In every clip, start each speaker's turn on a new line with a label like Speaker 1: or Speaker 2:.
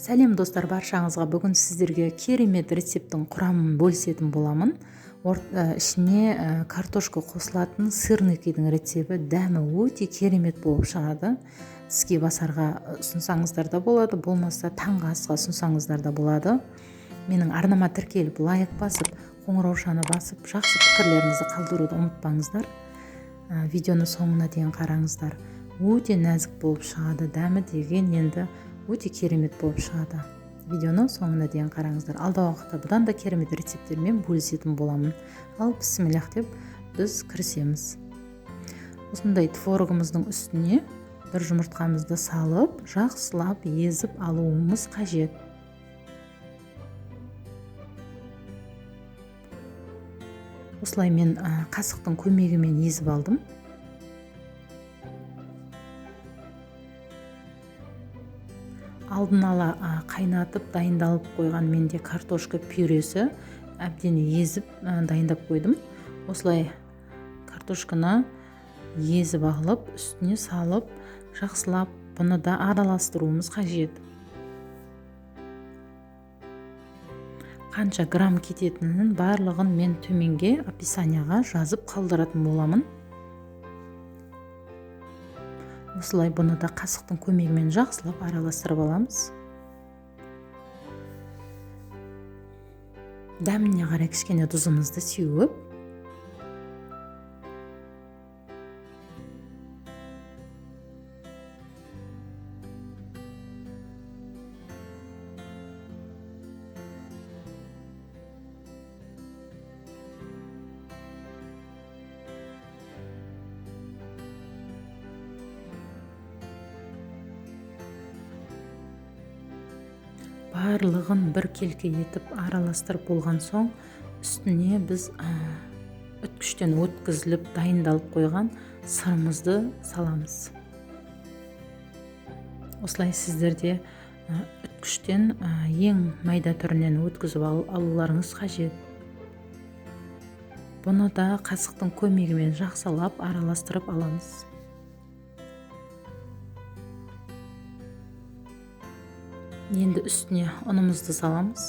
Speaker 1: Сәлем достар, баршаңызға бүгін сіздерге керемет рецепттің құрамын бөлісетін боламын. Ішіне картошка қосылатын сырныкидің рецебі дәмі өте керемет болып шығады. Тіске басарға ұсынсаңыздар да болады, болмаса таңғы асқа ұсынсаңыздар да болады. Менің арнама тіркеліп, лайк басып, қоңыраушаны басып, жақсы пікірлеріңізді қалдыруды ұмытпаңыздар. Видеоны соңына дейін қараңыздар. Өте нәзік болып шығады, дәмі деген енді өте керемет болып шығады. Видеоны соңына дейін қараңыздар. Алдағы уақытта бұдан да керемет рецепттермен бөлісетін боламын. Ал бісмиллах деп біз кірісеміз. Осындай творогымыздың үстіне бір жұмыртқамызды салып, жақсылап езіп алуымыз қажет. Осылай мен қасықтың көмегімен езіп алдым. Алдын ала қайнатып дайындалып қойған менде картошка пюресі әбден езіп дайындап қойдым. Осылай картошканы езіп алып, үстіне салып, жақсылап бұны да араластыруымыз қажет. Қанша грамм кететінін барлығын мен төменге описанияға жазып қалдыратын боламын. Осылай бұны да қасықтың көмегімен жақсылап араластырып аламыз. Дәміне қарай кішкене тұзымызды сеуіп, барлығын бір келке етіп араластырып болған соң, үстіне біз үткіштен өткізіліп дайындалып қойған сырымызды саламыз. Осылай сіздерде үткіштен ең майда түрінен өткізіп алуларыңыз қажет. Бұны да қасықтың көмегімен жақсылап араластырып аламыз. Енді үстіне ұнымызды саламыз.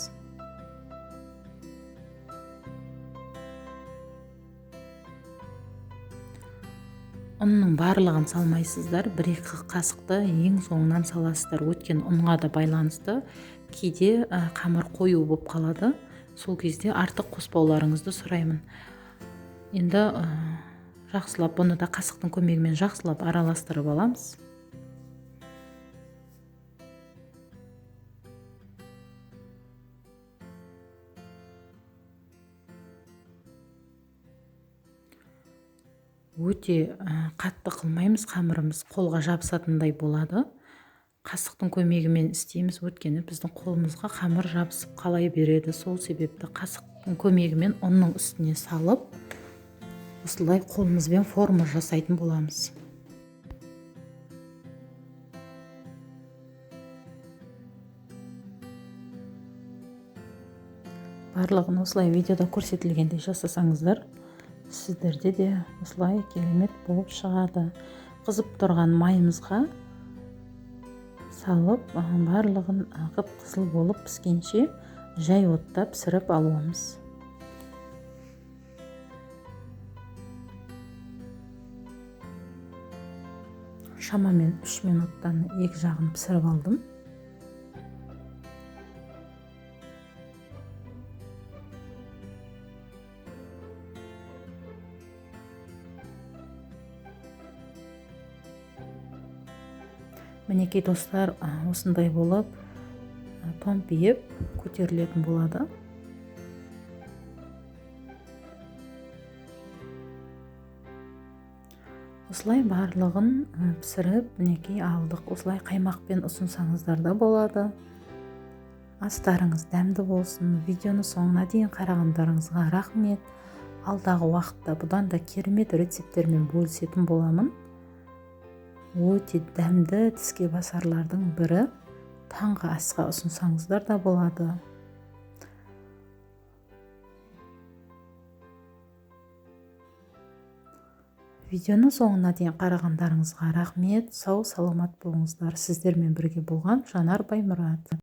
Speaker 1: Ұнның барлығын салмайсыздар, бір-екі қасықты ең соңынан саласыздар. Өткен ұнға да байланысты кейде қамыр қою болып қалады. Сол кезде артық қоспауларыңызды сұраймын. Енді жақсылап бұны да қасықтың көмегімен жақсылап араластырып аламыз. Өте қатты қылмаймыз, қамырымыз қолға жабысатындай болады. Қасықтың көмегімен істейміз, өткені біздің қолымызға қамыр жабысып қалай береді. Сол себепті қасықтың көмегімен ұнның үстіне салып, осылай қолымызбен форма жасайтын боламыз. Барлығын осылай видеода көрсетілгендей жасасаңыздар, сіздерде де осылай керемет болып шығады. Қызып тұрған майымызға салып, барлығын қып-қызыл болып піскенше жай отта пісіріп алуымыз. Шамамен 3 минуттан екі жағын пісіріп алдым. Мінекей достар, осындай болып томпиып көтерілетін болады. Осылай барлығын пісіріп, мінекей алдық. Осылай қаймақпен ұсынсаңыздар да болады. Астарыңыз дәмді болсын. Видеоны соңына дейін қарағандарыңызға рахмет. Алдағы уақытта бұдан да керемет рецепттермен бөлісетін боламын. Өте дәмді тіске басарлардың бірі. Таңғы асқа ұсынсаңыздар да болады. Видеоны соңына дейін қарағандарыңызға рахмет. Сау саламат болыңыздар. Сіздермен бірге болған Жанар Баймұрат.